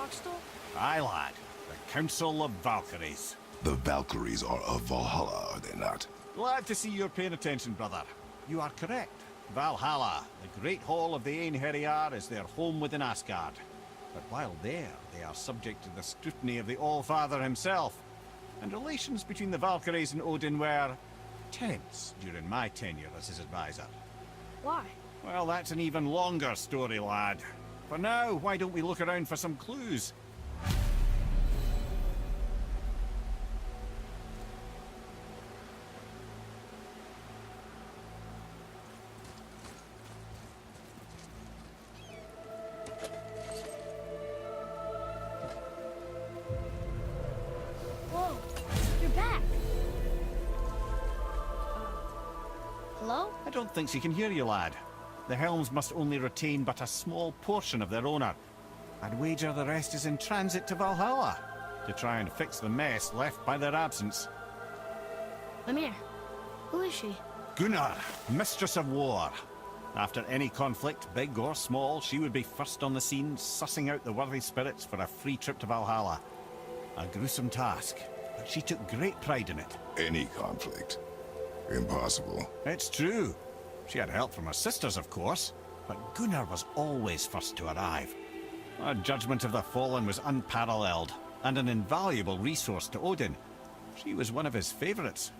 Ragnarok stole? Aye, lad. The Council of Valkyries. The Valkyries are of Valhalla, are they not? Glad to see you're paying attention, brother. You are correct. Valhalla, the great hall of the Einherjar, is their home within Asgard. But while there, they are subject to the scrutiny of the All-Father himself. And relations between the Valkyries and Odin were tense during my tenure as his advisor. Why? Well, that's an even longer story, lad. For now, why don't we look around for some clues? Whoa, you're back. Hello? I don't think she can hear you, lad. The helms must only retain but a small portion of their owner. I'd wager the rest is in transit to Valhalla to try and fix the mess left by their absence. Mimir, who is she? Gunnar, Mistress of War. After any conflict, big or small, she would be first on the scene, sussing out the worthy spirits for a free trip to Valhalla. A gruesome task, but she took great pride in it. Any conflict. Impossible. It's true. She had help from her sisters, of course, but Gunnar was always first to arrive. Her judgment of the fallen was unparalleled, and an invaluable resource to Odin. She was one of his favorites.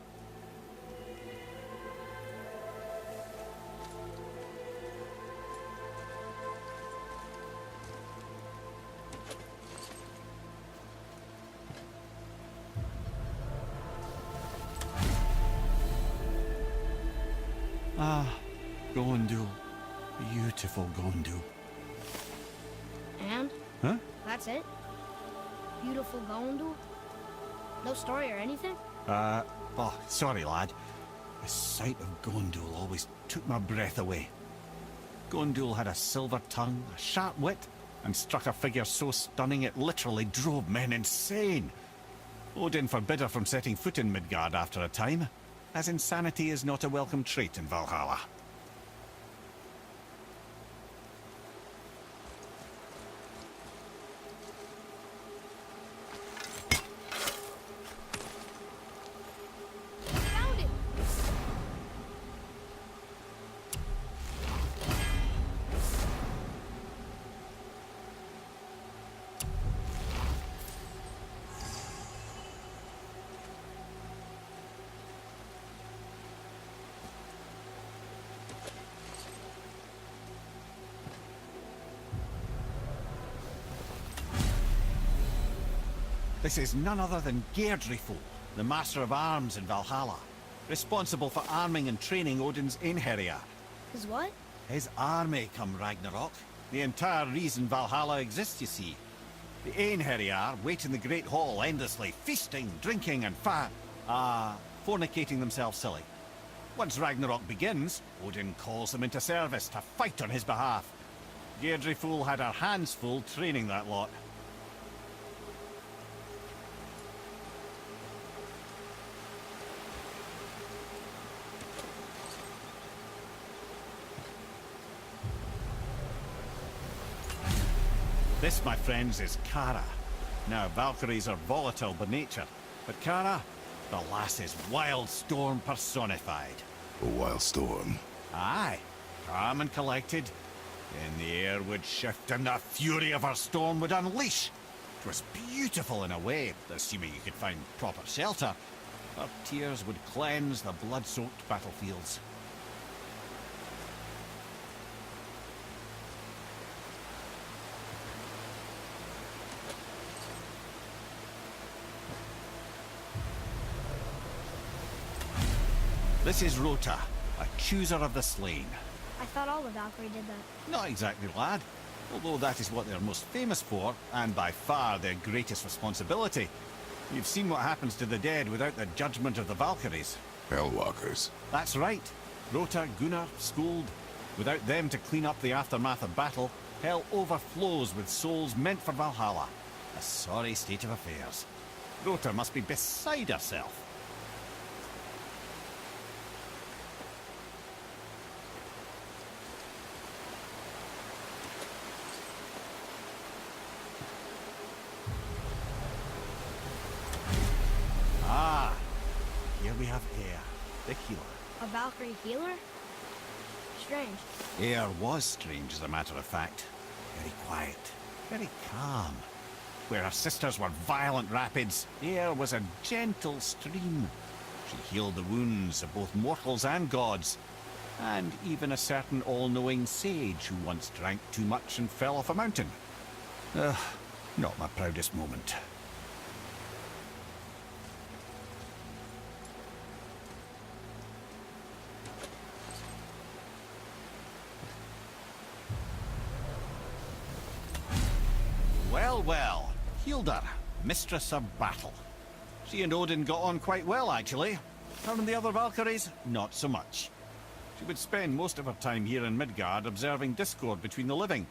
Ah, Gondul. Beautiful Gondul. And? Huh? That's it? Beautiful Gondul? No story or anything? Oh, sorry, lad. The sight of Gondul always took my breath away. Gondul had a silver tongue, a sharp wit, and struck a figure so stunning it literally drove men insane. Odin forbid her from setting foot in Midgard after a time, as insanity is not a welcome trait in Valhalla. Found it! This is none other than Geirdriful, the Master of Arms in Valhalla, responsible for arming and training Odin's Einherjar. His what? His army come Ragnarok. The entire reason Valhalla exists, you see. The Einherjar wait in the Great Hall endlessly, feasting, drinking, and fornicating themselves silly. Once Ragnarok begins, Odin calls them into service to fight on his behalf. Geirdriful had her hands full training that lot. This, my friends, is Kara. Now, Valkyries are volatile by nature, but Kara, the lass is wild storm personified. A wild storm. Aye, calm and collected. Then the air would shift and the fury of her storm would unleash. It was beautiful in a way, assuming you could find proper shelter. Her tears would cleanse the blood-soaked battlefields. This is Rota, a chooser of the slain. I thought all the Valkyrie did that. Not exactly, lad. Although that is what they're most famous for, and by far their greatest responsibility. You've seen what happens to the dead without the judgment of the Valkyries. Hellwalkers. That's right. Rota, Gunnar, Skuld. Without them to clean up the aftermath of battle, hell overflows with souls meant for Valhalla. A sorry state of affairs. Rota must be beside herself. have Air, the healer. A Valkyrie healer? Strange. Air was strange, as a matter of fact. Very quiet, very calm. Where her sisters were violent rapids, Air was a gentle stream. She healed the wounds of both mortals and gods, and even a certain all-knowing sage who once drank too much and fell off a mountain. Not my proudest moment. Well, well. Hilda, mistress of battle. She and Odin got on quite well, actually. Her and the other Valkyries, not so much. She would spend most of her time here in Midgard observing discord between the living,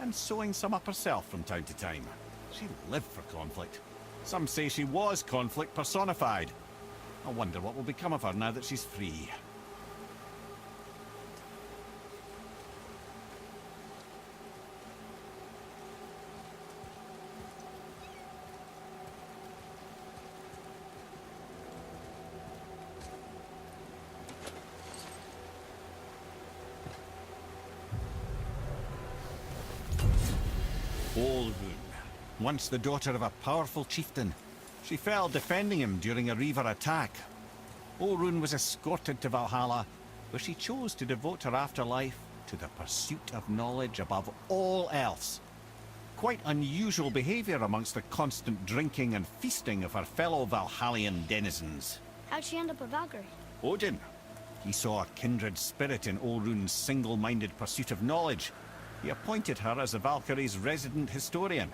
and sewing some up herself from time to time. She lived for conflict. Some say she was conflict personified. I wonder what will become of her now that she's free. Olrun, once the daughter of a powerful chieftain. She fell defending him during a Reaver attack. Olrun was escorted to Valhalla, where she chose to devote her afterlife to the pursuit of knowledge above all else. Quite unusual behavior amongst the constant drinking and feasting of her fellow Valhallian denizens. How'd she end up a Valkyrie? Odin. He saw a kindred spirit in Olrun's single-minded pursuit of knowledge. He appointed her as the Valkyrie's resident historian.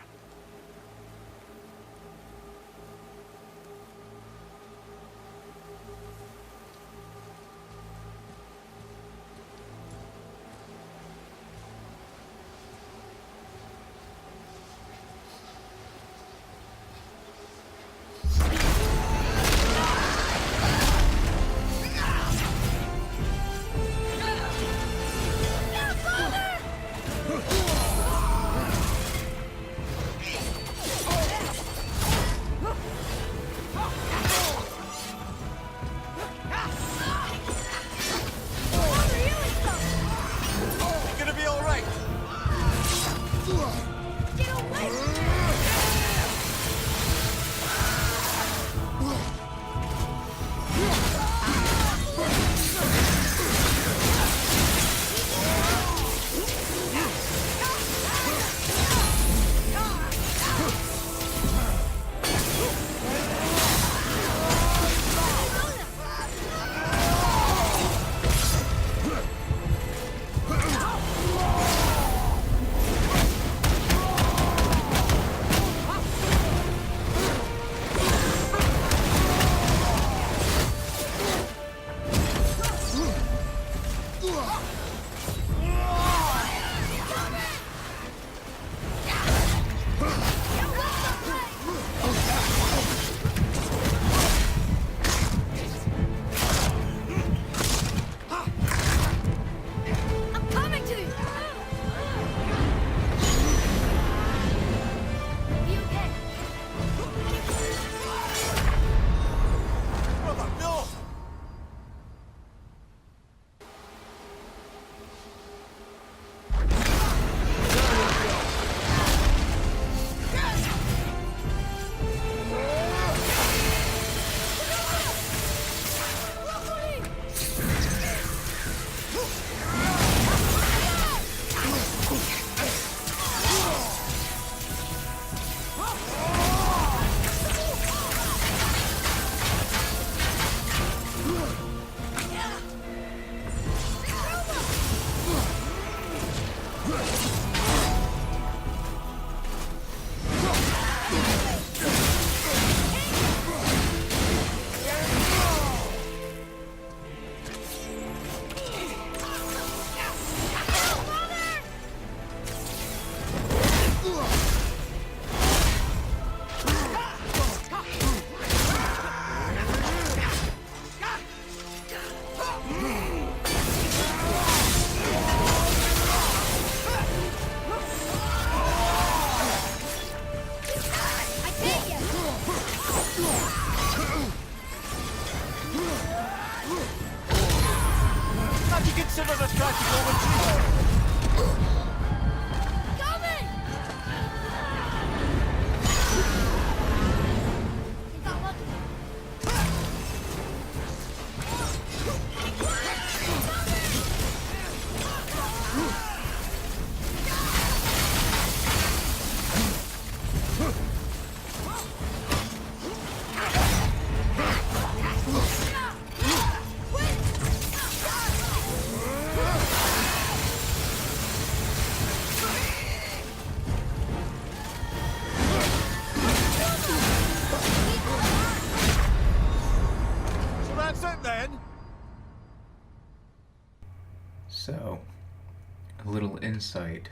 a little insight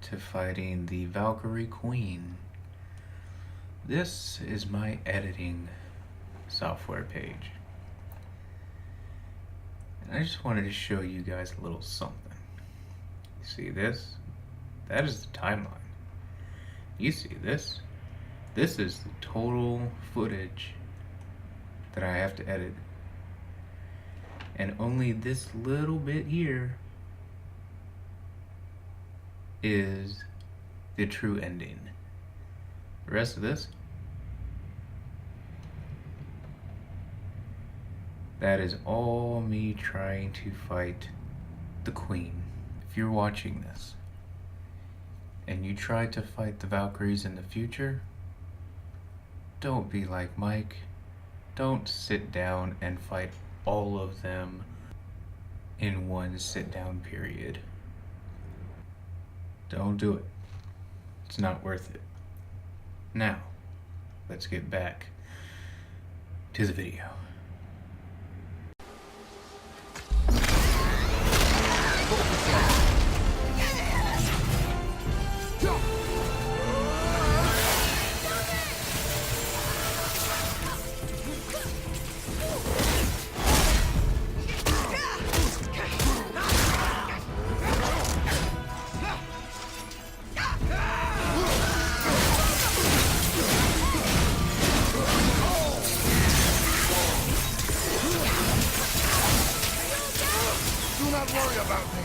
to fighting the Valkyrie Queen. This is my editing software page. And I just wanted to show you guys a little something. You see this? That is the timeline. You see this? This is the total footage that I have to edit. And only this little bit here is the true ending. The rest of this, that is all me trying to fight the Queen. If you're watching this and you try to fight the Valkyries in the future, don't be like Mike. Don't sit down and fight all of them in one sit down period. Don't do it. It's not worth it. Now, let's get back to the video. Do not worry about me.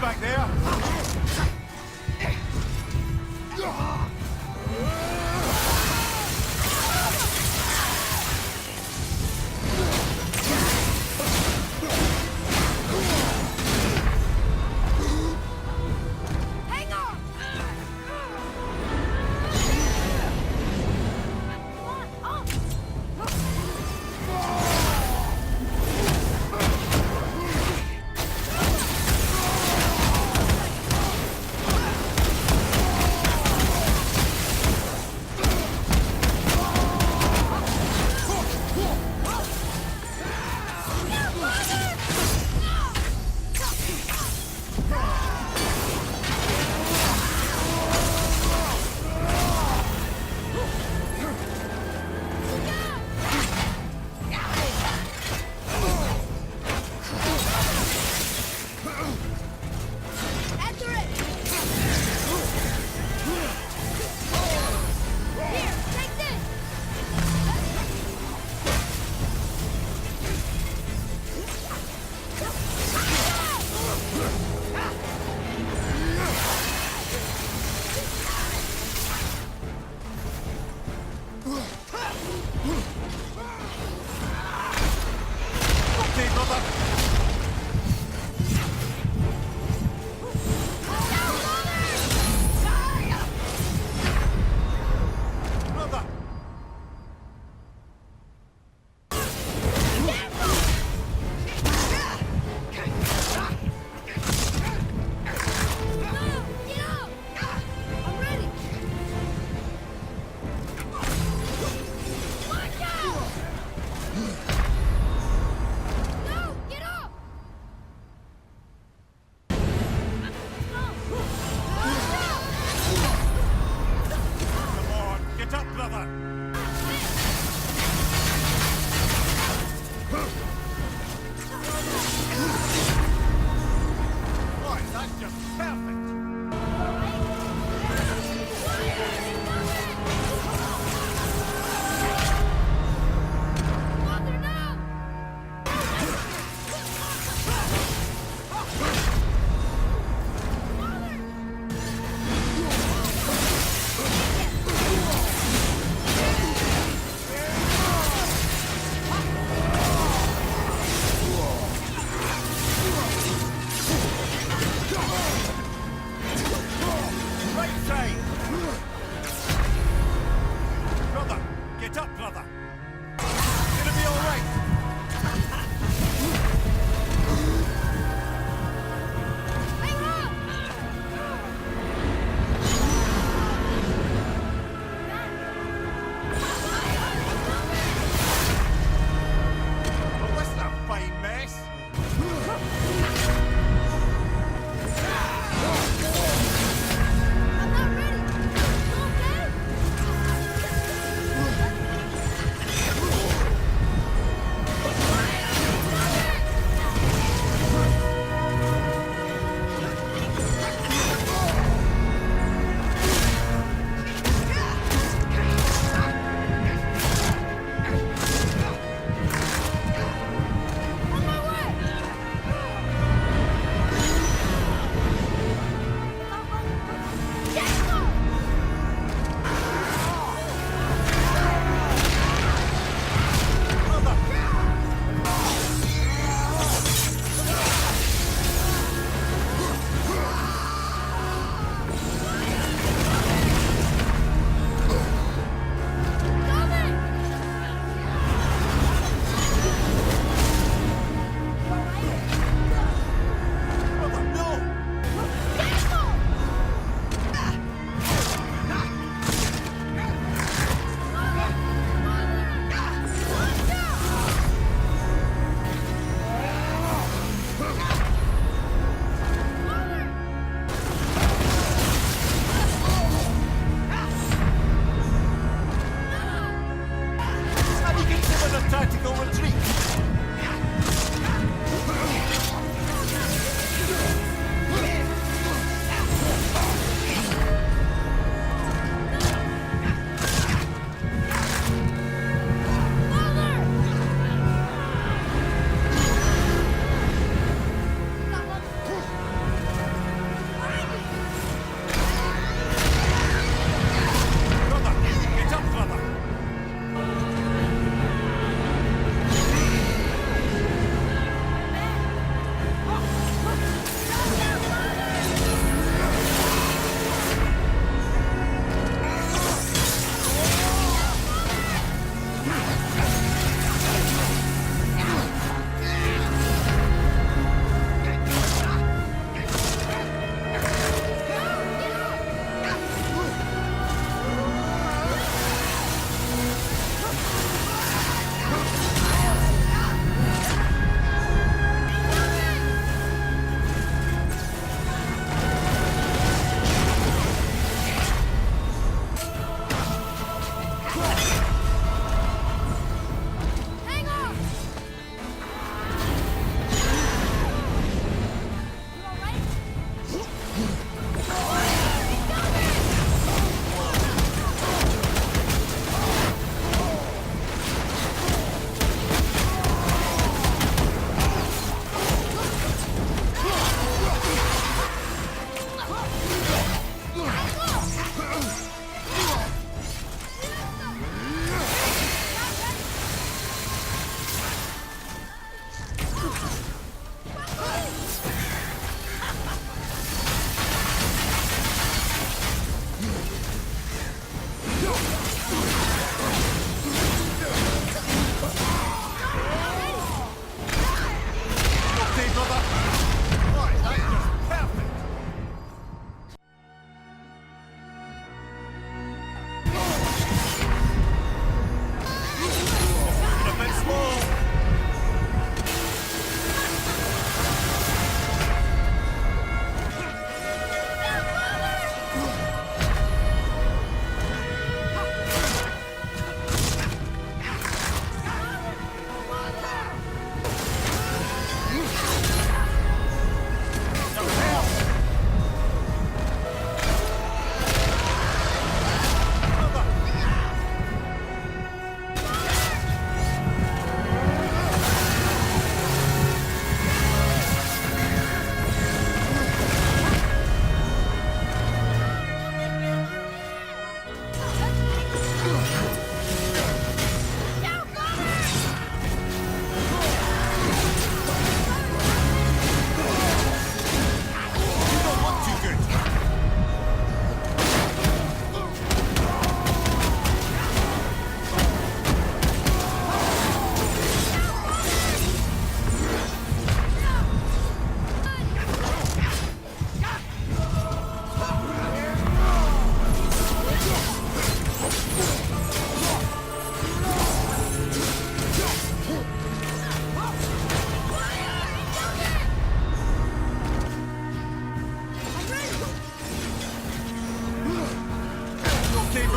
Back there. Hang on! Come on,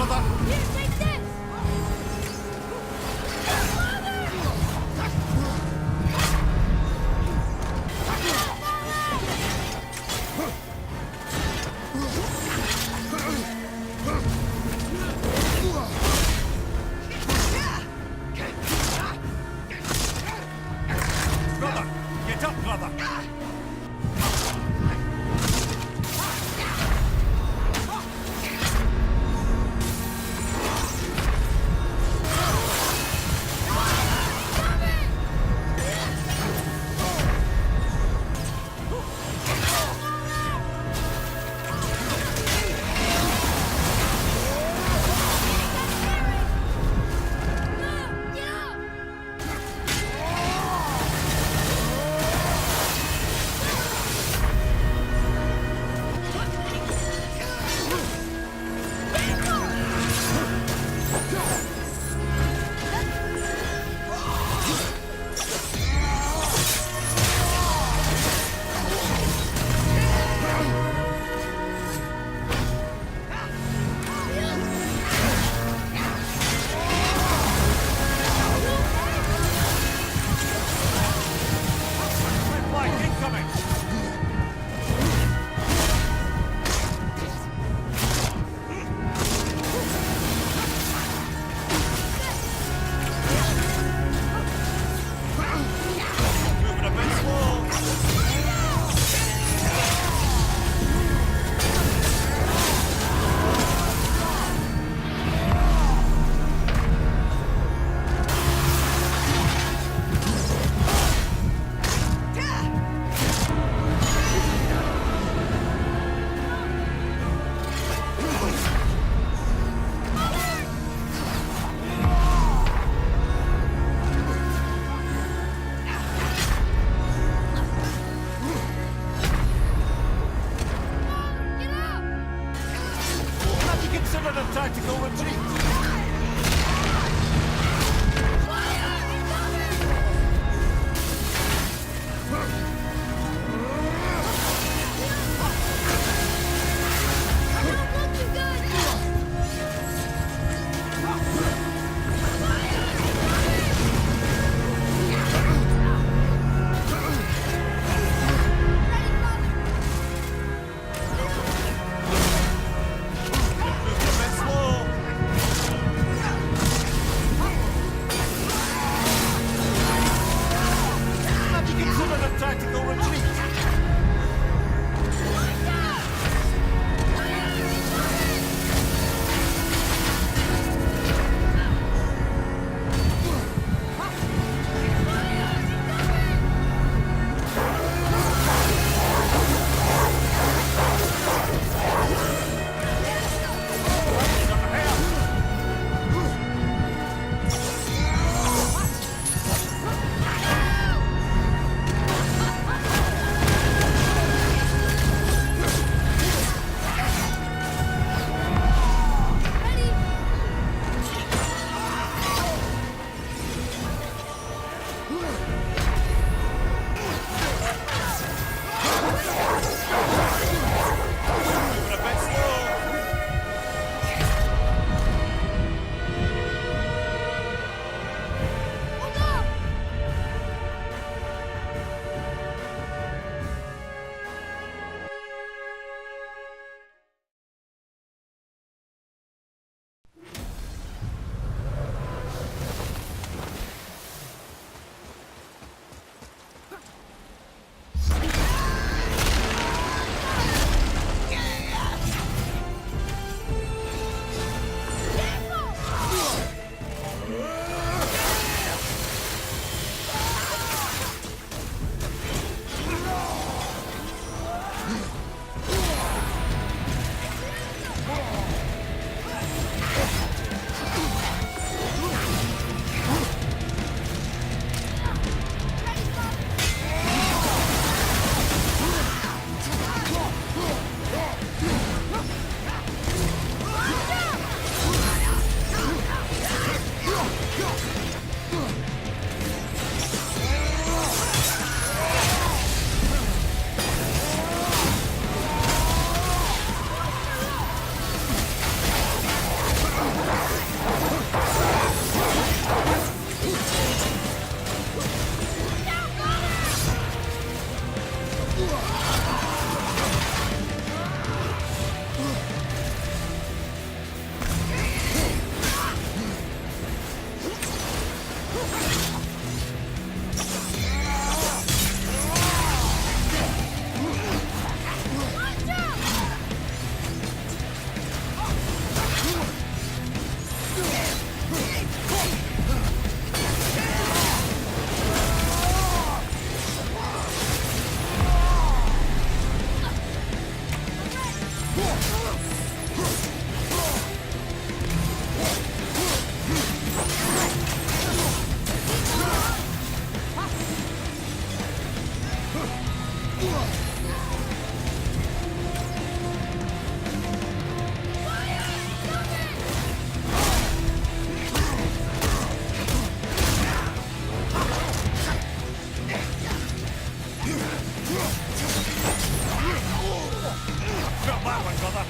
brother! Here, take this! Brother! Get up, brother! Get up! Red flag incoming! Moving a bit slow! Get up! Have you considered a tactical retreat? Fire! Incoming! Not looking good! Moving a bit slow! Drop that one, brother.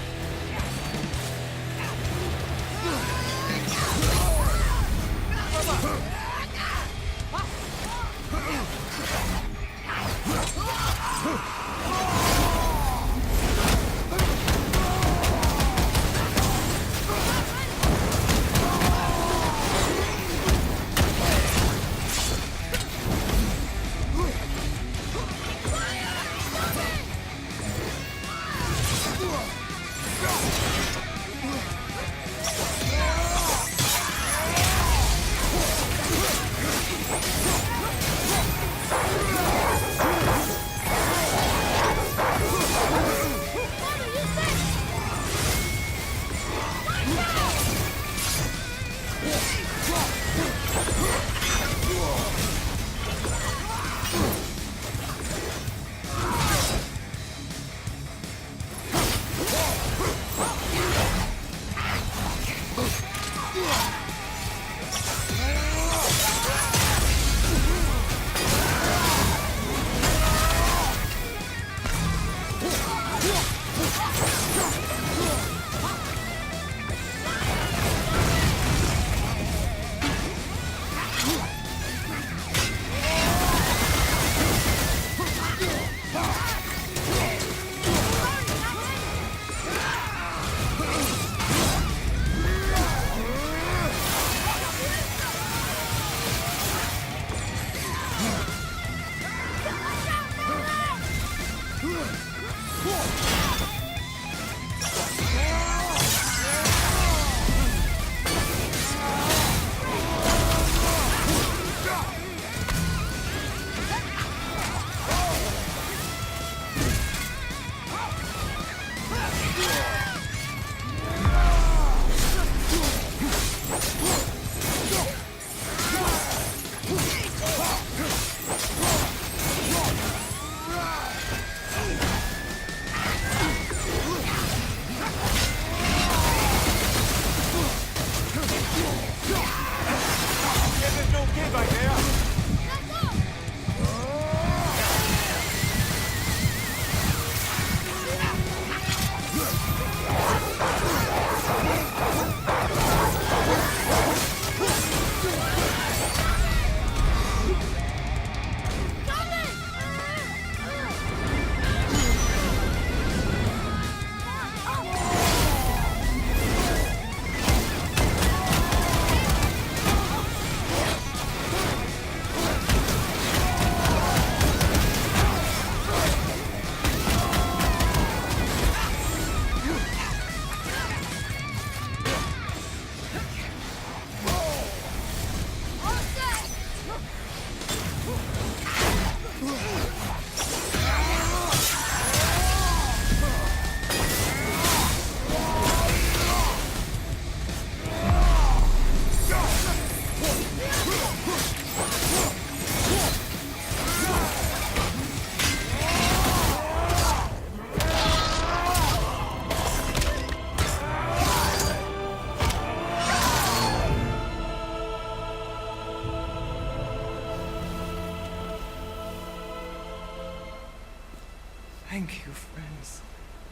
Thank you, friends.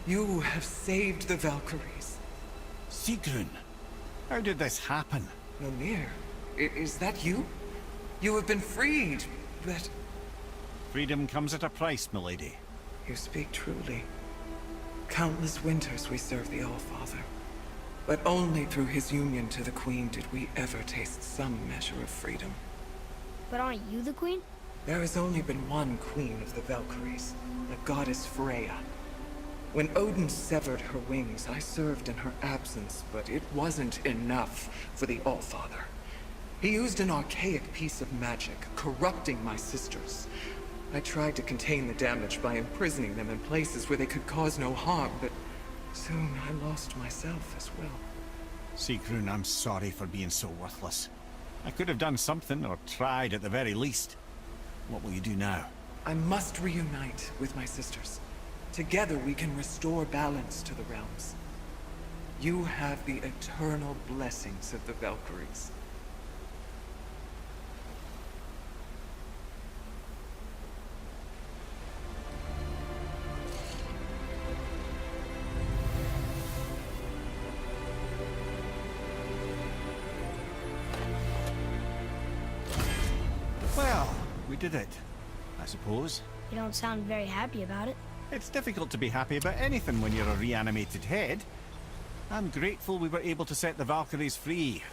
You have saved the Valkyries. Sigrun, how did this happen? Mimir, is that you? You have been freed, but... Freedom comes at a price, milady. You speak truly. Countless winters we served the All-Father. But only through his union to the Queen did we ever taste some measure of freedom. But aren't you the queen? There has only been one Queen of the Valkyries, the goddess Freya. When Odin severed her wings, I served in her absence, but it wasn't enough for the All-Father. He used an archaic piece of magic, corrupting my sisters. I tried to contain the damage by imprisoning them in places where they could cause no harm, but soon I lost myself as well. Sigrun, I'm sorry for being so worthless. I could have done something, or tried at the very least. What will you do now? I must reunite with my sisters. Together we can restore balance to the realms. You have the eternal blessings of the Valkyries. We did it, I suppose. You don't sound very happy about it. It's difficult to be happy about anything when you're a reanimated head. I'm grateful we were able to set the Valkyries free.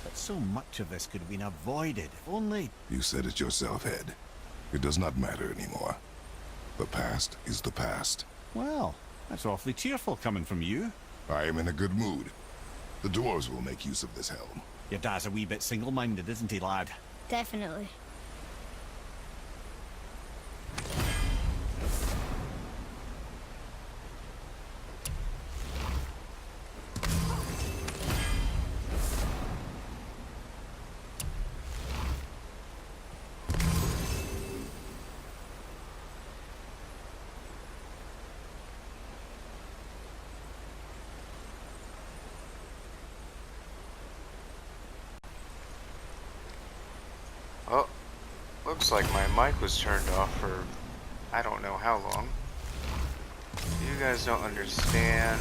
But so much of this could have been avoided, if only... You said it yourself, Head. It does not matter anymore. The past is the past. Well, that's awfully cheerful coming from you. I am in a good mood. The dwarves will make use of this helm. Your dad's a wee bit single-minded, isn't he, lad? Definitely. Oh, looks like my mic was turned off for I don't know how long. You guys don't understand.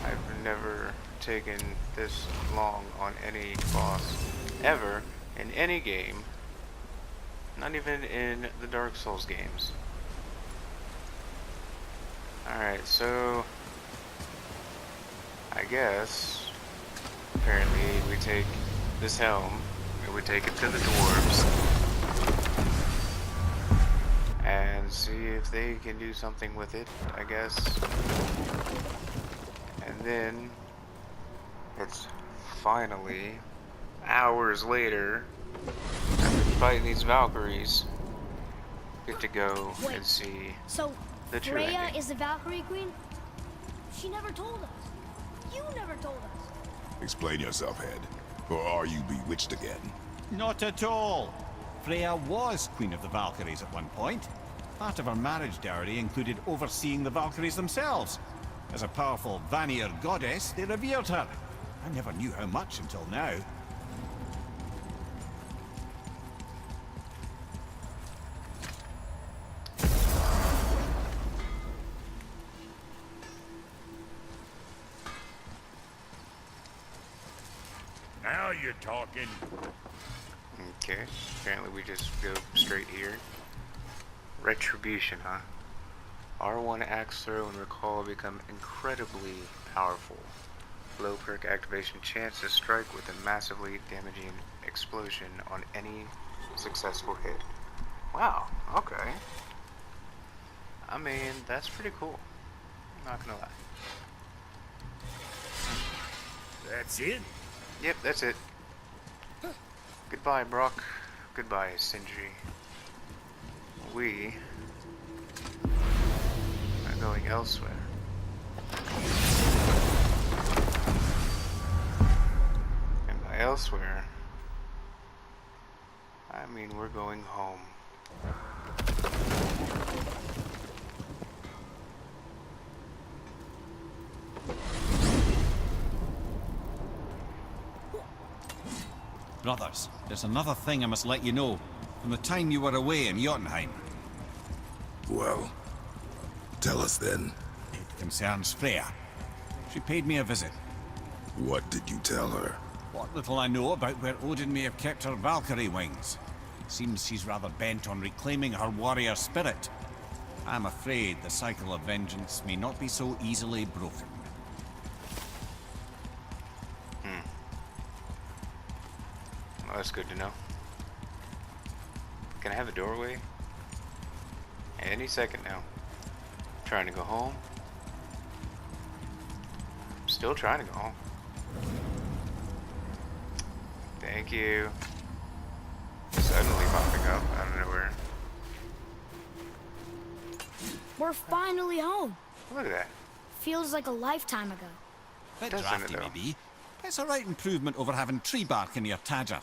I've never taken this long on any boss ever in any game. Not even in the Dark Souls games. Alright, so I guess apparently we take this helm and we take it to the dwarves and see if they can do something with it, I guess. And then it's finally hours later, after fighting these Valkyries, get to go and see So, the true Freya ending. is the Valkyrie Queen? She never told us. You never told us. Explain yourself, Head. Or are you bewitched again? Not at all. Freya was Queen of the Valkyries at one point. Part of her marriage dowry included overseeing the Valkyries themselves. As a powerful Vanir goddess, they revered her. I never knew how much until now. Now you're talking. Okay, apparently we just go straight here. Retribution, huh? R1 axe throw and recall become incredibly powerful. Low perk activation chance to strike with a massively damaging explosion on any successful hit. Wow, okay. I mean, that's pretty cool. I'm not gonna lie. That's it? Yep, that's it. Goodbye, Brock. Goodbye, Sindri. We are going elsewhere. And by elsewhere, I mean we're going home. Brothers, there's another thing I must let you know. From the time you were away in Jotunheim, Well, tell us then. it concerns Freya. She paid me a visit. What did you tell her? What little I know about where Odin may have kept her Valkyrie wings. It seems she's rather bent on reclaiming her warrior spirit. I'm afraid the cycle of vengeance may not be so easily broken. Well, that's good to know. Can I have a doorway? Any second now. Trying to go home. Still trying to go home. Thank you. Suddenly popping up out of nowhere. We're finally home. Look at that. Feels like a lifetime ago. Bit Doesn't it, drafty, though? maybe. It's a right improvement over having tree bark in your tadger.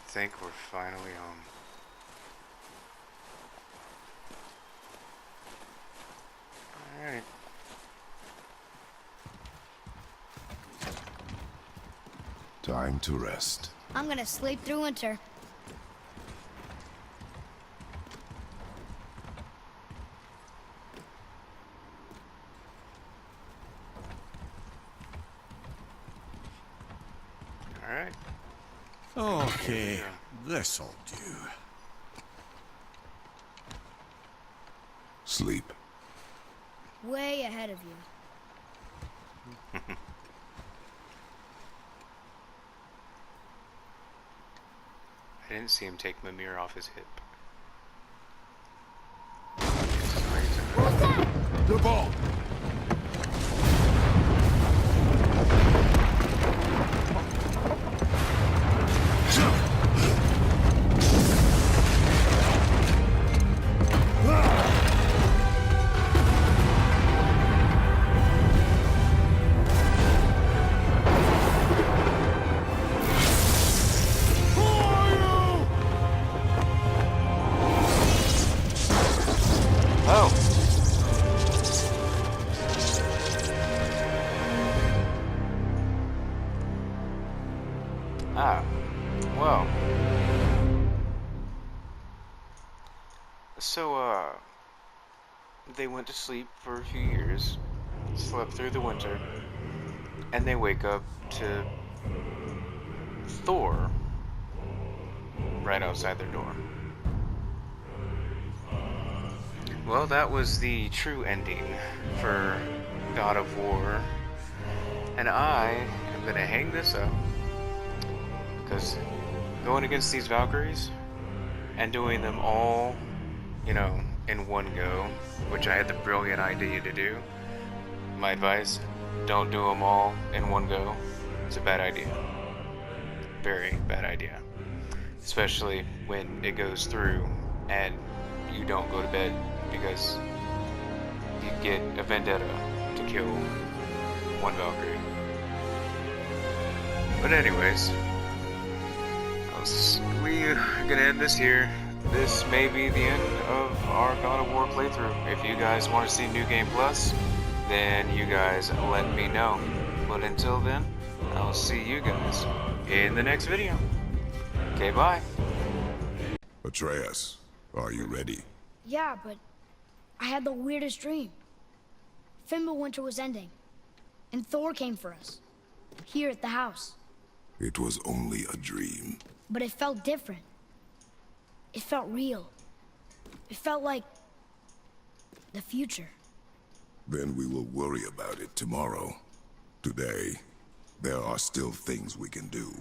Think we're finally home. Alright. Time to rest. I'm gonna sleep through winter. Alright. Okay, this'll do. Sleep. Way ahead of you. I didn't see him take Mimir off his hip. Who's that? The ball! Oh! Ah, well. So, they went to sleep for a few years, slept through the winter, and they wake up to Thor right outside their door. Well, that was the true ending for God of War, and I am gonna hang this up because going against these Valkyries and doing them all, you know, in one go, which I had the brilliant idea to do. My advice, don't do them all in one go. It's a bad idea. Very bad idea. Especially when it goes through and you don't go to bed because you get a vendetta to kill one Valkyrie. But anyways, we're gonna end this here. This may be the end of our God of War playthrough. If you guys want to see New Game Plus, then you guys let me know. But until then, I'll see you guys in the next video. Okay, bye. Atreus, are you ready? Yeah, but I had the weirdest dream. Fimbulwinter was ending, and Thor came for us, here at the house. It was only a dream. But it felt different. It felt real. It felt like the future. Then we will worry about it tomorrow. Today, there are still things we can do.